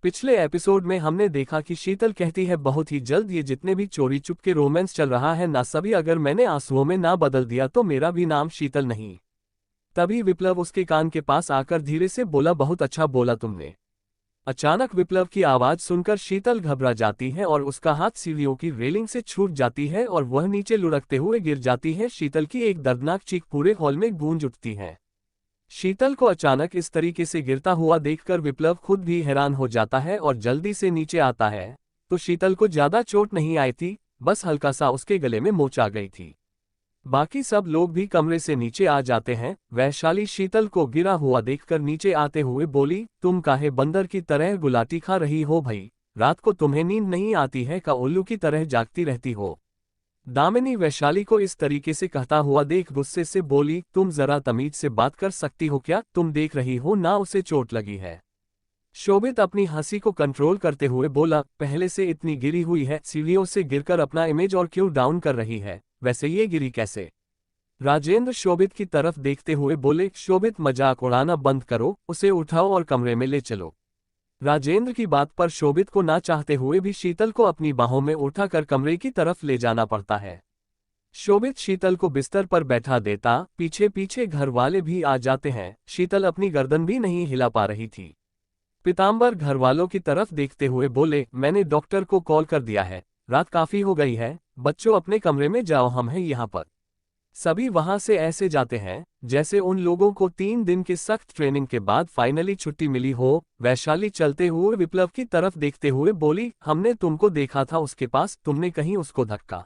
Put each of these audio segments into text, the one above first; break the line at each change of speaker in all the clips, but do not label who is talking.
पिछले एपिसोड में हमने देखा कि शीतल कहती है बहुत ही जल्द ये जितने भी चोरी चुपके रोमांस चल रहा है ना सभी अगर मैंने आंसुओं में ना बदल दिया तो मेरा भी नाम शीतल नहीं। तभी विप्लव उसके कान के पास आकर धीरे से बोला बहुत अच्छा बोला तुमने। अचानक विप्लव की आवाज सुनकर शीतल घबरा जाती है और उसका हाथ सीढ़ियों की रेलिंग से छूट जाती है और वह नीचे लुढ़कते हुए गिर जाती है। शीतल की एक दर्दनाक चीख पूरे हॉल में गूंज उठती है। शीतल को अचानक इस तरीके से गिरता हुआ देखकर विप्लव खुद भी हैरान हो जाता है और जल्दी से नीचे आता है। तो शीतल को ज्यादा चोट नहीं आई थी, बस हल्का सा उसके गले में मोच आ गई थी। बाकी सब लोग भी कमरे से नीचे आ जाते हैं। वैशाली शीतल को गिरा हुआ देखकर नीचे आते हुए बोली, तुम काहे बंदर की तरह गुलाटी खा रही हो भाई? रात को तुम्हें नींद नहीं आती है का उल्लू की तरह जागती रहती हो? दामिनी वैशाली को इस तरीके से कहता हुआ देख गुस्से से बोली, तुम जरा तमीज से बात कर सकती हो क्या? तुम देख रही हो ना उसे चोट लगी है। शोभित अपनी हंसी को कंट्रोल करते हुए बोला, पहले से इतनी गिरी हुई है, सीढ़ियों से गिरकर अपना इमेज और क्यों डाउन कर रही है? वैसे ये गिरी कैसे? राजेंद्र शोभित की तरफ देखते हुए बोले, शोभित मजाक उड़ाना बंद करो, उसे उठाओ और कमरे में ले चलो। राजेंद्र की बात पर शोभित को ना चाहते हुए भी शीतल को अपनी बाहों में उठाकर कमरे की तरफ ले जाना पड़ता है। शोभित शीतल को बिस्तर पर बैठा देता, पीछे पीछे घर वाले भी आ जाते हैं। शीतल अपनी गर्दन भी नहीं हिला पा रही थी। पीताम्बर घर वालों की तरफ देखते हुए बोले, मैंने डॉक्टर को कॉल कर दिया है, रात काफी हो गई है, बच्चों अपने कमरे में जाओ, हम हैं यहाँ पर। सभी वहां से ऐसे जाते हैं जैसे उन लोगों को 3 दिन की सख्त ट्रेनिंग के बाद फाइनली छुट्टी मिली हो। वैशाली चलते हुए विप्लव की तरफ देखते हुए बोली, हमने तुमको देखा था उसके पास, तुमने कहीं उसको धक्का?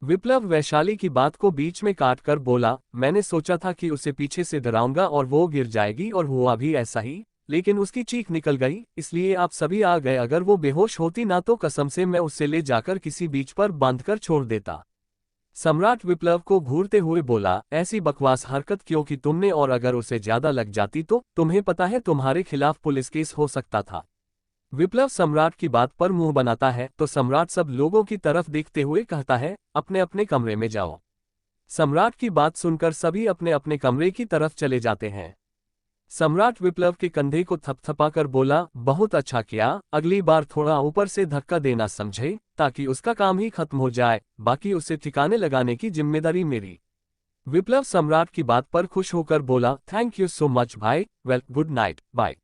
विप्लव वैशाली की बात को बीच में काट कर बोला, मैंने सोचा था कि उसे पीछे से डराऊंगा और वो गिर जाएगी और हुआ भी ऐसा ही, लेकिन उसकी चीख निकल गई, इसलिए आप सभी आ गए। अगर वो बेहोश होती ना तो कसम से मैं उससे ले जाकर किसी बीच पर बांधकर छोड़ देता। सम्राट विप्लव को घूरते हुए बोला, ऐसी बकवास हरकत क्यों की तुमने? और अगर उसे ज्यादा लग जाती तो तुम्हें पता है तुम्हारे खिलाफ पुलिस केस हो सकता था। विप्लव सम्राट की बात पर मुंह बनाता है तो सम्राट सब लोगों की तरफ देखते हुए कहता है, अपने अपने कमरे में जाओ। सम्राट की बात सुनकर सभी अपने अपने कमरे की तरफ चले जाते हैं। सम्राट विप्लव के कंधे को थपथपाकर बोला, बहुत अच्छा किया, अगली बार थोड़ा ऊपर से धक्का देना समझे, ताकि उसका काम ही खत्म हो जाए, बाकी उसे ठिकाने लगाने की जिम्मेदारी मेरी। विप्लव सम्राट की बात पर खुश होकर बोला, थैंक यू सो मच भाई, वेल गुड नाइट, बाय।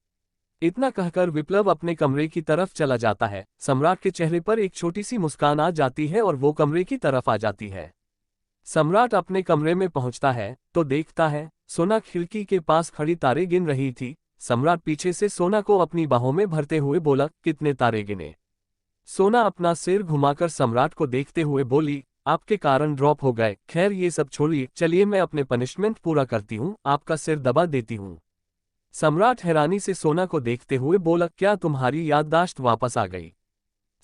इतना कहकर विप्लव अपने कमरे की तरफ चला जाता है। सम्राट के चेहरे पर एक छोटी सी मुस्कान आ जाती है और वो कमरे की तरफ आ जाती है। सम्राट अपने कमरे में पहुंचता है तो देखता है सोना खिड़की के पास खड़ी तारे गिन रही थी। सम्राट पीछे से सोना को अपनी बाहों में भरते हुए बोला, कितने तारे गिने? सोना अपना सिर घुमाकर सम्राट को देखते हुए बोली, आपके कारण ड्रॉप हो गए। खैर ये सब छोड़िए, चलिए मैं अपने पनिशमेंट पूरा करती हूँ, आपका सिर दबा देती हूँ। सम्राट हैरानी से सोना को देखते हुए बोला, क्या तुम्हारी याददाश्त वापस आ गई?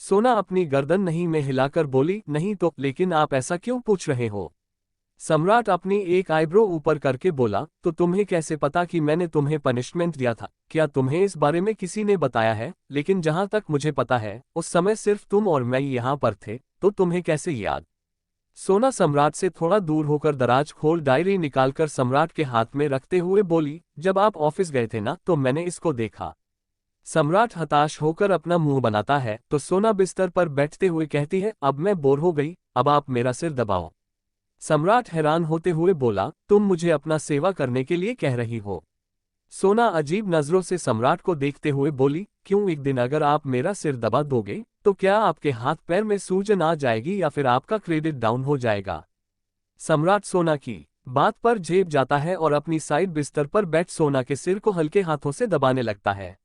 सोना अपनी गर्दन नहीं में हिलाकर बोली, नहीं तो, लेकिन आप ऐसा क्यों पूछ रहे हो? सम्राट अपनी एक आईब्रो ऊपर करके बोला, तो तुम्हें कैसे पता कि मैंने तुम्हें पनिशमेंट दिया था? क्या तुम्हें इस बारे में किसी ने बताया है? लेकिन जहां तक मुझे पता है उस समय सिर्फ तुम और मैं यहाँ पर थे, तो तुम्हें कैसे याद? सोना सम्राट से थोड़ा दूर होकर दराज खोल डायरी निकालकर सम्राट के हाथ में रखते हुए बोली, जब आप ऑफिस गए थे ना तो मैंने इसको देखा। सम्राट हताश होकर अपना मुंह बनाता है तो सोना बिस्तर पर बैठते हुए कहती है, अब मैं बोर हो गई, अब आप मेरा सिर दबाओ। सम्राट हैरान होते हुए बोला, तुम मुझे अपना सेवा करने के लिए कह रही हो? सोना अजीब नजरों से सम्राट को देखते हुए बोली, क्यों? एक दिन अगर आप मेरा सिर दबा दोगे तो क्या आपके हाथ पैर में सूजन आ जाएगी या फिर आपका क्रेडिट डाउन हो जाएगा? सम्राट सोना की बात पर झेप जाता है और अपनी साइड बिस्तर पर बैठ सोना के सिर को हल्के हाथों से दबाने लगता है।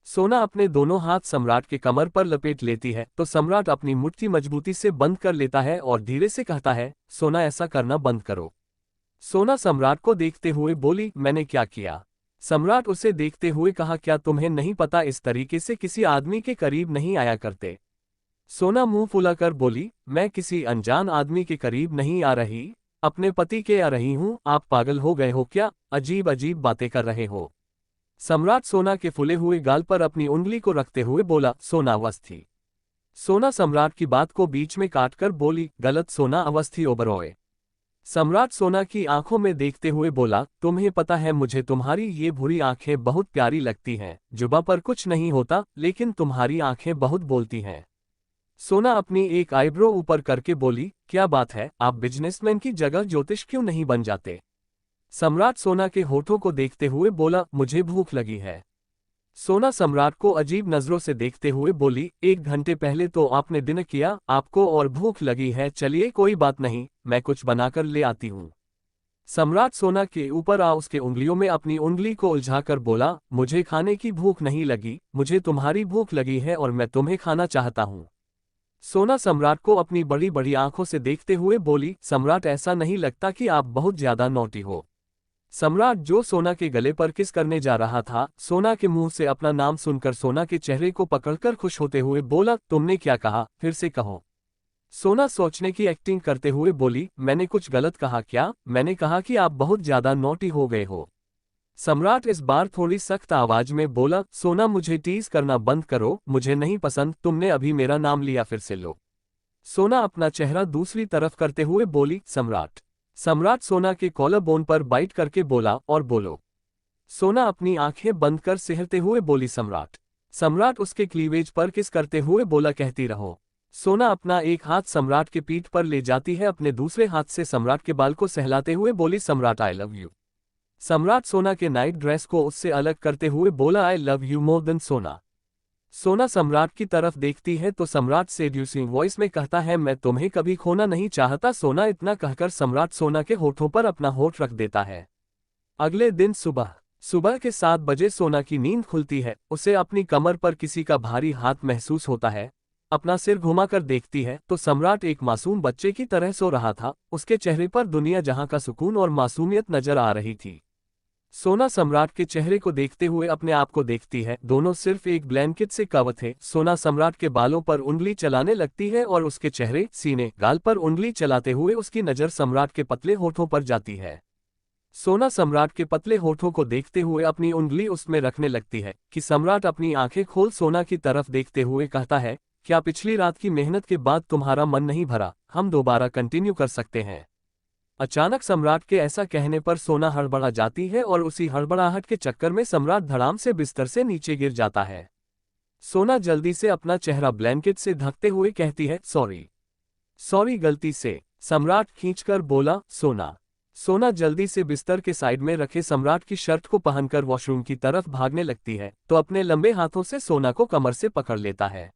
सोना अपने दोनों हाथ सम्राट के कमर पर लपेट लेती है तो सम्राट अपनी मुट्ठी मजबूती से बंद कर लेता है और धीरे से कहता है, सोना ऐसा करना बंद करो। सोना सम्राट को देखते हुए बोली, मैंने क्या किया? सम्राट उसे देखते हुए कहा, क्या तुम्हें नहीं पता इस तरीके से किसी आदमी के करीब नहीं आया करते? सोना मुंह फुलाकर बोली, मैं किसी अनजान आदमी के करीब नहीं आ रही, अपने पति के आ रही हूं। आप पागल हो गए हो क्या? अजीब अजीब बातें कर रहे हो। सम्राट सोना के फूले हुए गाल पर अपनी उंगली को रखते हुए बोला, सोना अवस्थी। सोना सम्राट की बात को बीच में काटकर बोली, गलत सोना अवस्थी ओबरॉय। सम्राट सोना की आंखों में देखते हुए बोला, तुम्हें पता है मुझे तुम्हारी ये भूरी आंखें बहुत प्यारी लगती हैं, जुबा पर कुछ नहीं होता लेकिन तुम्हारी आंखें बहुत बोलती हैं। सोना अपनी एक आईब्रो ऊपर करके बोली, क्या बात है, आप बिजनेसमैन की जगह ज्योतिष क्यों नहीं बन जाते? सम्राट सोना के होठों को देखते हुए बोला, मुझे भूख लगी है। सोना सम्राट को अजीब नजरों से देखते हुए बोली, 1 घंटे पहले तो आपने डिनर किया, आपको और भूख लगी है, चलिए कोई बात नहीं, मैं कुछ बनाकर ले आती हूँ। सम्राट सोना के ऊपर उसके उंगलियों में अपनी उंगली को उलझाकर बोला, मुझे खाने की भूख नहीं लगी, मुझे तुम्हारी भूख लगी है और मैं तुम्हें खाना चाहता हूँ। सोना सम्राट को अपनी बड़ी बड़ी आंखों से देखते हुए बोली, सम्राट ऐसा नहीं लगता कि आप बहुत ज्यादा नौटी हो। सम्राट जो सोना के गले पर किस करने जा रहा था, सोना के मुंह से अपना नाम सुनकर सोना के चेहरे को पकड़कर खुश होते हुए बोला, तुमने क्या कहा, फिर से कहो। सोना सोचने की एक्टिंग करते हुए बोली, मैंने कुछ गलत कहा क्या? मैंने कहा कि आप बहुत ज्यादा नौटी हो गए हो। सम्राट इस बार थोड़ी सख्त आवाज में बोला, सोना मुझे टीज करना बंद करो, मुझे नहीं पसंद, तुमने अभी मेरा नाम लिया, फिर से लो। सोना अपना चेहरा दूसरी तरफ करते हुए बोली, सम्राट। सम्राट सोना के कॉलर बोन पर बाइट करके बोला, और बोलो। सोना अपनी आंखें बंद कर सिहरते हुए बोली, सम्राट। सम्राट उसके क्लीवेज पर किस करते हुए बोला, कहती रहो। सोना अपना एक हाथ सम्राट के पीठ पर ले जाती है, अपने दूसरे हाथ से सम्राट के बाल को सहलाते हुए बोली, सम्राट आई लव यू। सम्राट सोना के नाइट ड्रेस को उससे अलग करते हुए बोला, I love you more than सोना। सोना सम्राट की तरफ देखती है तो सम्राट सेड्यूसिंग वॉइस में कहता है, मैं तुम्हें कभी खोना नहीं चाहता। सोना इतना कहकर सम्राट सोना के होठों पर अपना होठ रख देता है। अगले दिन सुबह सुबह के 7 बजे सोना की नींद खुलती है। उसे अपनी कमर पर किसी का भारी हाथ महसूस होता है। अपना सिर घुमाकर देखती है तो सम्राट एक मासूम बच्चे की तरह सो रहा था। उसके चेहरे पर दुनिया जहां का सुकून और मासूमियत नजर आ रही थी। सोना सम्राट के चेहरे को देखते हुए अपने आप को देखती है, दोनों सिर्फ एक ब्लैंकेट से कवर थे। सोना सम्राट के बालों पर उंगली चलाने लगती है और उसके चेहरे, सीने, गाल पर उंगली चलाते हुए उसकी नजर सम्राट के पतले होठों पर जाती है। सोना सम्राट के पतले होठों को देखते हुए अपनी उंगली उसमें रखने लगती है कि सम्राट अपनी आंखें खोल सोना की तरफ देखते हुए कहता है, क्या पिछली रात की मेहनत के बाद तुम्हारा मन नहीं भरा? हम दोबारा कंटिन्यू कर सकते हैं। अचानक सम्राट के ऐसा कहने पर सोना हड़बड़ा जाती है और उसी हड़बड़ाहट के चक्कर में सम्राट धड़ाम से बिस्तर से नीचे गिर जाता है। सोना जल्दी से अपना चेहरा ब्लैंकेट से ढकते हुए कहती है, सॉरी। सॉरी, गलती से। सम्राट खींचकर बोला, सोना। सोना जल्दी से बिस्तर के साइड में रखे सम्राट की शर्ट को पहनकर वॉशरूम की तरफ भागने लगती है तो अपने लंबे हाथों से सोना को कमर से पकड़ लेता है।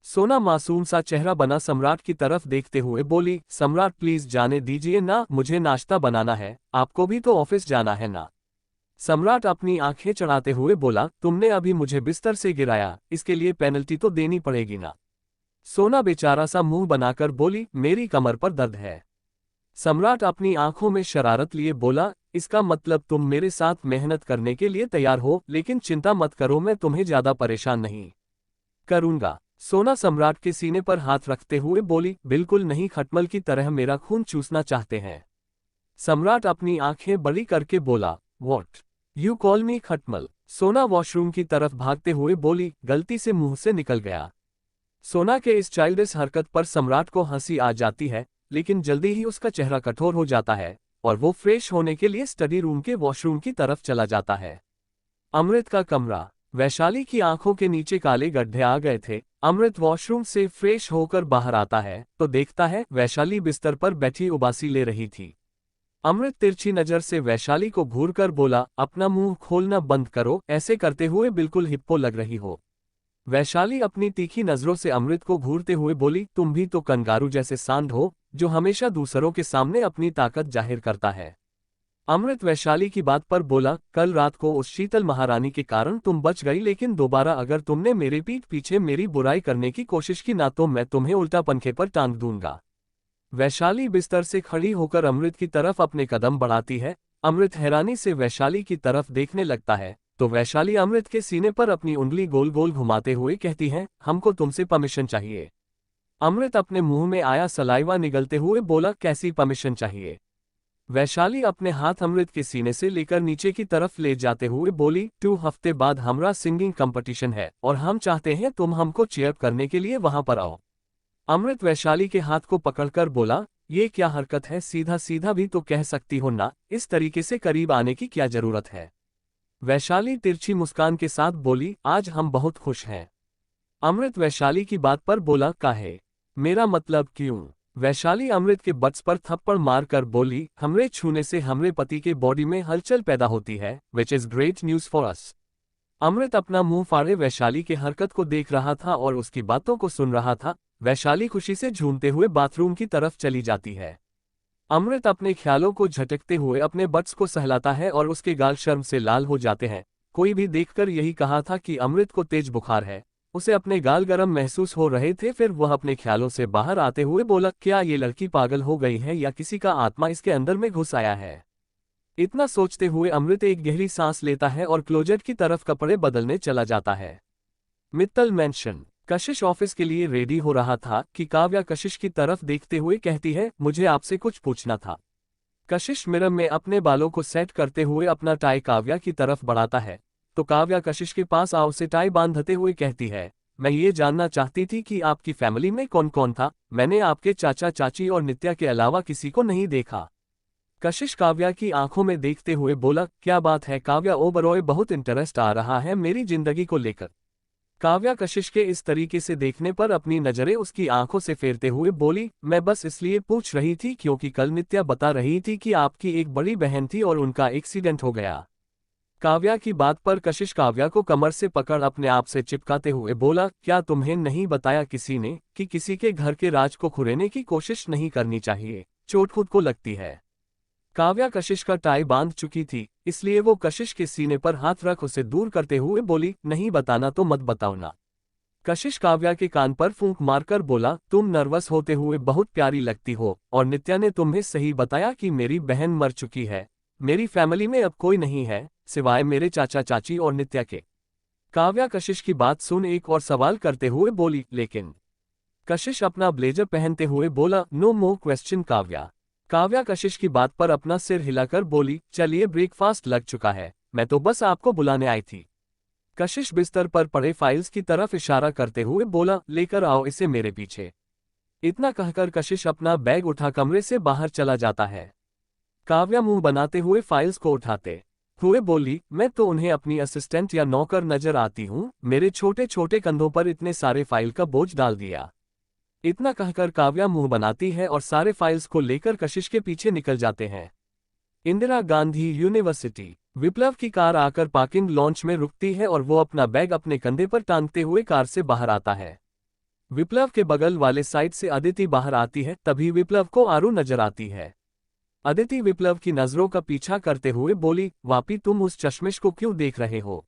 सोना मासूम सा चेहरा बना सम्राट की तरफ देखते हुए बोली, सम्राट प्लीज जाने दीजिए ना, मुझे नाश्ता बनाना है, आपको भी तो ऑफिस जाना है ना। सम्राट अपनी आंखें चढ़ाते हुए बोला, तुमने अभी मुझे बिस्तर से गिराया, इसके लिए पेनल्टी तो देनी पड़ेगी ना। सोना बेचारा सा मुंह बनाकर बोली, मेरी कमर पर दर्द है। सम्राट अपनी आंखों में शरारत लिए बोला, इसका मतलब तुम मेरे साथ मेहनत करने के लिए तैयार हो, लेकिन चिंता मत करो, मैं तुम्हें ज्यादा परेशान नहीं करूंगा। सोना सम्राट के सीने पर हाथ रखते हुए बोली, बिल्कुल नहीं, खटमल की तरह मेरा खून चूसना चाहते हैं। सम्राट अपनी आंखें बड़ी करके बोला, व्हाट यू कॉल मी खटमल? सोना वॉशरूम की तरफ भागते हुए बोली, गलती से मुंह से निकल गया। सोना के इस चाइल्डिश हरकत पर सम्राट को हंसी आ जाती है, लेकिन जल्दी ही उसका चेहरा कठोर हो जाता है और वो फ्रेश होने के लिए स्टडी रूम के वॉशरूम की तरफ चला जाता है। अमृत का कमरा। वैशाली की आंखों के नीचे काले गड्ढे आ गए थे। अमृत वॉशरूम से फ्रेश होकर बाहर आता है तो देखता है वैशाली बिस्तर पर बैठी उबासी ले रही थी। अमृत तिरछी नजर से वैशाली को घूरकर बोला, अपना मुंह खोलना बंद करो, ऐसे करते हुए बिल्कुल हिप्पो लग रही हो। वैशाली अपनी तीखी नजरों से अमृत को घूरते हुए बोली, तुम भी तो कंगारू जैसे सांड हो जो हमेशा दूसरों के सामने अपनी ताकत जाहिर करता है। अमृत वैशाली की बात पर बोला, कल रात को उस शीतल महारानी के कारण तुम बच गई, लेकिन दोबारा अगर तुमने मेरे पीठ पीछे मेरी बुराई करने की कोशिश की ना तो मैं तुम्हें उल्टा पंखे पर टांग दूंगा। वैशाली बिस्तर से खड़ी होकर अमृत की तरफ अपने कदम बढ़ाती है। अमृत हैरानी से वैशाली की तरफ देखने लगता है तो वैशाली अमृत के सीने पर अपनी उंगली गोल गोल घुमाते हुए कहती है, हमको तुमसे परमिशन चाहिए। अमृत अपने मुंह में आया सलाइवा निगलते हुए बोला, कैसी परमिशन चाहिए? वैशाली अपने हाथ अमृत के सीने से लेकर नीचे की तरफ ले जाते हुए बोली, 2 हफ्ते बाद हमारा सिंगिंग कंपटीशन है और हम चाहते हैं तुम हमको चीयर करने के लिए वहां पर आओ। अमृत वैशाली के हाथ को पकड़कर बोला, ये क्या हरकत है, सीधा सीधा भी तो कह सकती हो ना, इस तरीके से करीब आने की क्या जरूरत है। वैशाली तिरछी मुस्कान के साथ बोली, आज हम बहुत खुश हैं। अमृत वैशाली की बात पर बोला, काहे? मेरा मतलब क्यों? वैशाली अमृत के बट्स पर थप्पड़ मारकर बोली, हमरे छूने से हमरे पति के बॉडी में हलचल पैदा होती है, which is great news for us. अमृत अपना मुंह फाड़े वैशाली के हरकत को देख रहा था और उसकी बातों को सुन रहा था। वैशाली खुशी से झूमते हुए बाथरूम की तरफ चली जाती है। अमृत अपने ख्यालों को झटकते हुए अपने बट्स को सहलाता है और उसके गाल शर्म से लाल हो जाते हैं। कोई भी देखकर यही कहा था कि अमृत को तेज बुखार है। उसे अपने गाल गर्म महसूस हो रहे थे। फिर वह अपने ख्यालों से बाहर आते हुए बोला, क्या ये लड़की पागल हो गई है या किसी का आत्मा इसके अंदर में घुस आया है? इतना सोचते हुए अमृत एक गहरी सांस लेता है और क्लोजेट की तरफ कपड़े बदलने चला जाता है। मित्तल मेंशन। कशिश ऑफिस के लिए रेडी हो रहा था कि काव्या कशिश की तरफ देखते हुए कहती है, मुझे आपसे कुछ पूछना था। कशिश मिरर में अपने बालों को सेट करते हुए अपना टाई काव्या की तरफ बढ़ाता है, तो काव्या कशिश के पास आओ से टाई बांधते हुए कहती है, मैं ये जानना चाहती थी कि आपकी फैमिली में कौन कौन था। मैंने आपके चाचा चाची और नित्या के अलावा किसी को नहीं देखा। कशिश काव्या की आंखों में देखते हुए बोला, क्या बात है काव्या, ओबरॉय बहुत इंटरेस्ट आ रहा है मेरी जिंदगी को लेकर। काव्या कशिश के इस तरीके से देखने पर अपनी नजरें उसकी आंखों से फेरते हुए बोली, मैं बस इसलिए पूछ रही थी क्योंकि कल नित्या बता रही थी कि आपकी एक बड़ी बहन थी और उनका एक्सीडेंट हो गया। काव्या की बात पर कशिश काव्या को कमर से पकड़ अपने आप से चिपकाते हुए बोला, क्या तुम्हें नहीं बताया किसी ने कि किसी के घर के राज को खुरेने की कोशिश नहीं करनी चाहिए, चोट खुद को लगती है। काव्या कशिश का टाई बांध चुकी थी, इसलिए वो कशिश के सीने पर हाथ रख उसे दूर करते हुए बोली, नहीं बताना तो मत बताओ ना। कशिश काव्या के कान पर फूंक मारकर बोला, तुम नर्वस होते हुए बहुत प्यारी लगती हो और नित्या ने तुम्हें सही बताया कि मेरी बहन मर चुकी है। मेरी फैमिली में अब कोई नहीं है सिवाय मेरे चाचा चाची और नित्या के। काव्या कशिश की बात सुन एक और सवाल करते हुए बोली, लेकिन? कशिश अपना ब्लेजर पहनते हुए बोला, no more question Kavya. Kavya Kashish की बात पर अपना सिर हिलाकर बोली, चलिए ब्रेकफास्ट लग चुका है, मैं तो बस आपको बुलाने आई थी। कशिश बिस्तर पर पड़े फाइल्स की तरफ इशारा करते हुए बोला, लेकर आओ इसे मेरे पीछे। इतना कहकर कशिश अपना बैग उठा कमरे से बाहर चला जाता है। काव्या मुंह बनाते हुए फाइल्स को उठाते हुए बोली, मैं तो उन्हें अपनी असिस्टेंट या नौकर नजर आती हूँ, मेरे छोटे छोटे कंधों पर इतने सारे फाइल का बोझ डाल दिया। इतना कहकर काव्या मुंह बनाती है और सारे फाइल्स को लेकर कशिश के पीछे निकल जाते हैं। इंदिरा गांधी यूनिवर्सिटी। विप्लव की कार आकर पार्किंग लॉन्च में रुकती है और वो अपना बैग अपने कंधे पर टांगते हुए कार से बाहर आता है। विप्लव के बगल वाले साइड से अदिति बाहर आती है, तभी विप्लव को आरू नजर आती है। अदिति विप्लव की नजरों का पीछा करते हुए बोली, वापी तुम उस चश्मिश को क्यों देख रहे हो?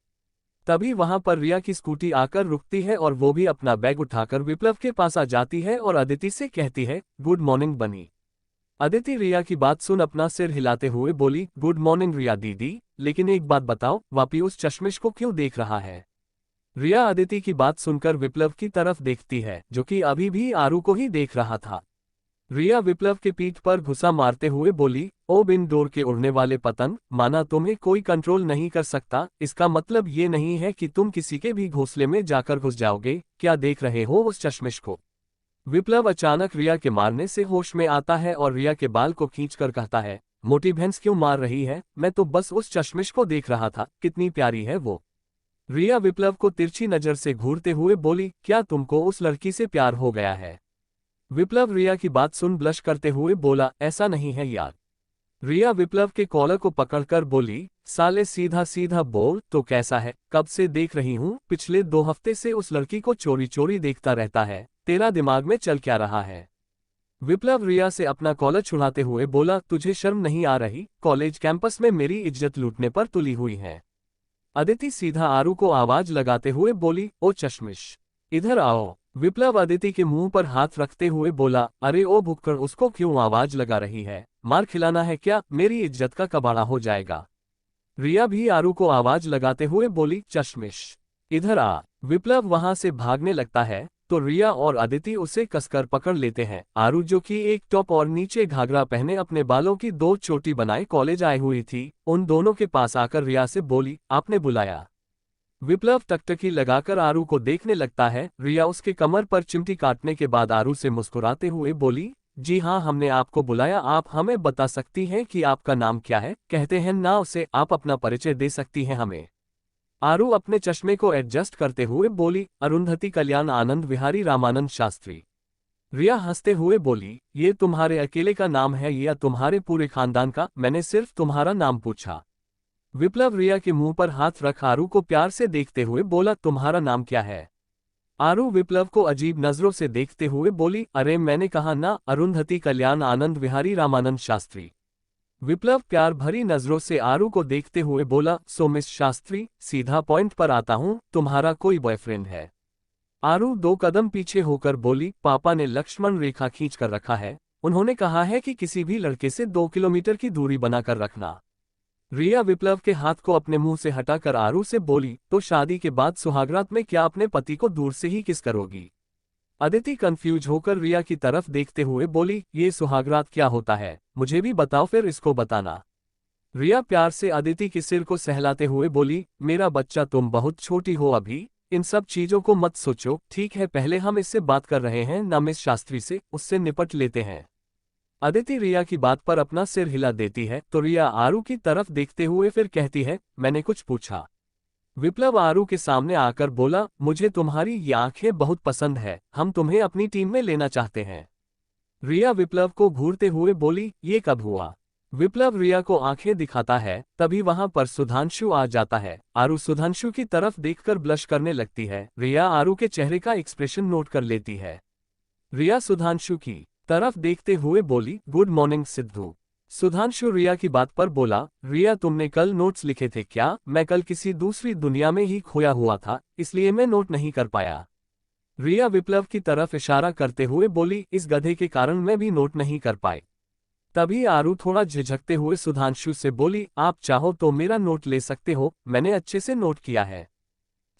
तभी वहां पर रिया की स्कूटी आकर रुकती है और वो भी अपना बैग उठाकर विप्लव के पास आ जाती है और अदिति से कहती है, गुड मॉर्निंग बनी। अदिति रिया की बात सुन अपना सिर हिलाते हुए बोली, गुड मॉर्निंग रिया दीदी, लेकिन एक बात बताओ, वापी उस चश्मिश को क्यों देख रहा है? रिया अदिति की बात सुनकर विप्लव की तरफ देखती है, जो कि अभी भी आरू को ही देख रहा था। रिया विप्लव के पीठ पर घुसा मारते हुए बोली, ओ बिन डोर के उड़ने वाले पतंग, माना तुम्हें कोई कंट्रोल नहीं कर सकता, इसका मतलब ये नहीं है कि तुम किसी के भी घोंसले में जाकर घुस जाओगे। क्या देख रहे हो उस चश्मिश को? विप्लव अचानक रिया के मारने से होश में आता है और रिया के बाल को खींचकर कहता है, मोटी भैंस क्यों मार रही है, मैं तो बस उस चश्मिश को देख रहा था, कितनी प्यारी है वो। रिया विप्लव को तिरछी नजर से घूरते हुए बोली, क्या तुमको उस लड़की से प्यार हो गया है? विप्लव रिया की बात सुन ब्लश करते हुए बोला, ऐसा नहीं है यार। रिया विप्लव के कॉलर को पकड़कर बोली, साले सीधा सीधा बोल तो कैसा है, कब से देख रही हूँ, पिछले 2 हफ्ते से उस लड़की को चोरी चोरी देखता रहता है, तेरा दिमाग में चल क्या रहा है? विप्लव रिया से अपना कॉलर छुड़ाते हुए बोला, तुझे शर्म नहीं आ रही? कॉलेज कैंपस में मेरी इज्जत लूटने पर तुली हुई है। अदिति सीधा आरू को आवाज लगाते हुए बोली, ओ चश्मिश, इधर आओ। विप्लव अदिति के मुंह पर हाथ रखते हुए बोला, अरे ओ भुक्कड़, उसको क्यों आवाज लगा रही है? मार खिलाना है क्या? मेरी इज्जत का कबाड़ा हो जाएगा। रिया भी आरू को आवाज लगाते हुए बोली, चश्मिश इधर आ। विप्लव वहां से भागने लगता है तो रिया और अदिति उसे कसकर पकड़ लेते हैं। आरू जो कि एक टॉप और नीचे घाघरा पहने अपने बालों की 2 चोटी बनाए कॉलेज आई हुई थी, उन दोनों के पास आकर रिया से बोली, आपने बुलाया? विप्लव टकटकी लगाकर आरू को देखने लगता है। रिया उसके कमर पर चिमटी काटने के बाद आरू से मुस्कुराते हुए बोली, जी हाँ, हमने आपको बुलाया। आप हमें बता सकती हैं कि आपका नाम क्या है? कहते हैं ना उसे, आप अपना परिचय दे सकती हैं हमें। आरू अपने चश्मे को एडजस्ट करते हुए बोली, अरुंधति कल्याण आनंद विहारी रामानंद शास्त्री। रिया हंसते हुए बोली, ये तुम्हारे अकेले का नाम है या तुम्हारे पूरे खानदान का? मैंने सिर्फ तुम्हारा नाम पूछा। विप्लव रिया के मुंह पर हाथ रख आरू को प्यार से देखते हुए बोला, तुम्हारा नाम क्या है? आरू विप्लव को अजीब नजरों से देखते हुए बोली, अरे मैंने कहा ना, अरुंधति कल्याण आनंद विहारी रामानंद शास्त्री। विप्लव प्यार भरी नजरों से आरू को देखते हुए बोला, सो मिस शास्त्री, सीधा पॉइंट पर आता हूँ, तुम्हारा कोई बॉयफ्रेंड है? आरू 2 कदम पीछे होकर बोली, पापा ने लक्ष्मण रेखा खींच कर रखा है। उन्होंने कहा है कि किसी भी लड़के से 2 किलोमीटर की दूरी बनाकर रखना। रिया विप्लव के हाथ को अपने मुंह से हटाकर आरू से बोली, तो शादी के बाद सुहागरात में क्या अपने पति को दूर से ही किस करोगी? अदिति कंफ्यूज होकर रिया की तरफ देखते हुए बोली, ये सुहागरात क्या होता है? मुझे भी बताओ, फिर इसको बताना। रिया प्यार से अदिति के सिर को सहलाते हुए बोली, मेरा बच्चा, तुम बहुत छोटी हो अभी, इन सब चीजों को मत सोचो, ठीक है? पहले हम इससे बात कर रहे हैं ना मिस शास्त्री से, उससे निपट लेते हैं। अदिति रिया की बात पर अपना सिर हिला देती है तो रिया आरू की तरफ देखते हुए फिर कहती है, मैंने कुछ पूछा? विप्लव आरू के सामने आकर बोला, मुझे तुम्हारी ये आंखें बहुत पसंद है, हम तुम्हें अपनी टीम में लेना चाहते हैं। रिया विप्लव को घूरते हुए बोली, ये कब हुआ? विप्लव रिया को आंखें दिखाता है, तभी वहां पर सुधांशु आ जाता है। आरू सुधांशु की तरफ देखकर ब्लश करने लगती है। रिया आरू के चेहरे का एक्सप्रेशन नोट कर लेती है। रिया सुधांशु की तरफ देखते हुए बोली, गुड मॉर्निंग सिद्धू। सुधांशु रिया की बात पर बोला, रिया तुमने कल नोट्स लिखे थे क्या? मैं कल किसी दूसरी दुनिया में ही खोया हुआ था, इसलिए मैं नोट नहीं कर पाया। रिया विप्लव की तरफ इशारा करते हुए बोली, इस गधे के कारण मैं भी नोट नहीं कर पाई। तभी आरू थोड़ा झिझकते हुए सुधांशु से बोली, आप चाहो तो मेरा नोट ले सकते हो, मैंने अच्छे से नोट किया है।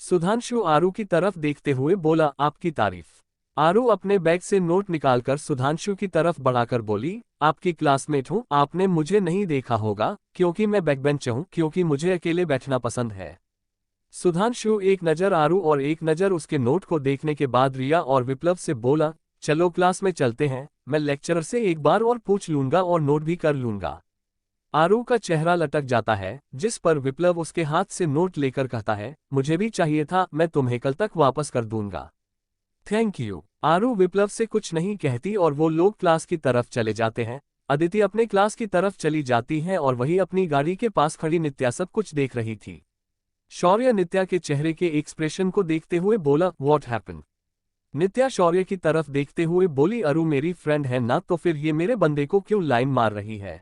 सुधांशु आरू की तरफ देखते हुए बोला, आपकी तारीफ। आरू अपने बैग से नोट निकालकर सुधांशु की तरफ बढ़ाकर बोली, आपकी क्लासमेट हूँ, आपने मुझे नहीं देखा होगा क्योंकि मैं बैकबेंच हूँ, क्योंकि मुझे अकेले बैठना पसंद है। सुधांशु एक नज़र आरू और एक नज़र उसके नोट को देखने के बाद रिया और विप्लव से बोला, चलो क्लास में चलते हैं, मैं लेक्चरर से एक बार और पूछ लूंगा और नोट भी कर लूंगा। आरू का चेहरा लटक जाता है, जिस पर विप्लव उसके हाथ से नोट लेकर कहता है, मुझे भी चाहिए था, मैं तुम्हें कल तक वापस कर दूंगा। Thank you. आरू विप्लव से कुछ नहीं कहती और वो लोग क्लास की तरफ चले जाते हैं। अदिति अपने क्लास की तरफ चली जाती है और वही अपनी गाड़ी के पास खड़ी नित्या सब कुछ देख रही थी। शौर्य नित्या के चेहरे के एक्सप्रेशन को देखते हुए बोला, व्हाट हैपेंड? नित्या शौर्य की तरफ देखते हुए बोली, अरू मेरी फ्रेंड है ना, तो फिर ये मेरे बंदे को क्यों लाइन मार रही है?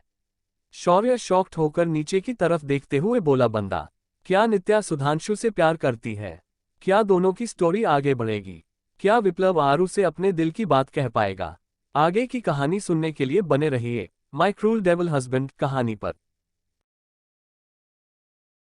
शौर्य शॉक्ड होकर नीचे की तरफ देखते हुए बोला, बंदा? क्या नित्या सुधांशु से प्यार करती है? क्या दोनों की स्टोरी आगे बढ़ेगी? क्या विप्लव आरू से अपने दिल की बात कह पाएगा? आगे की कहानी सुनने के लिए बने रहिए माय क्रूल डेविल हस्बैंड कहानी पर।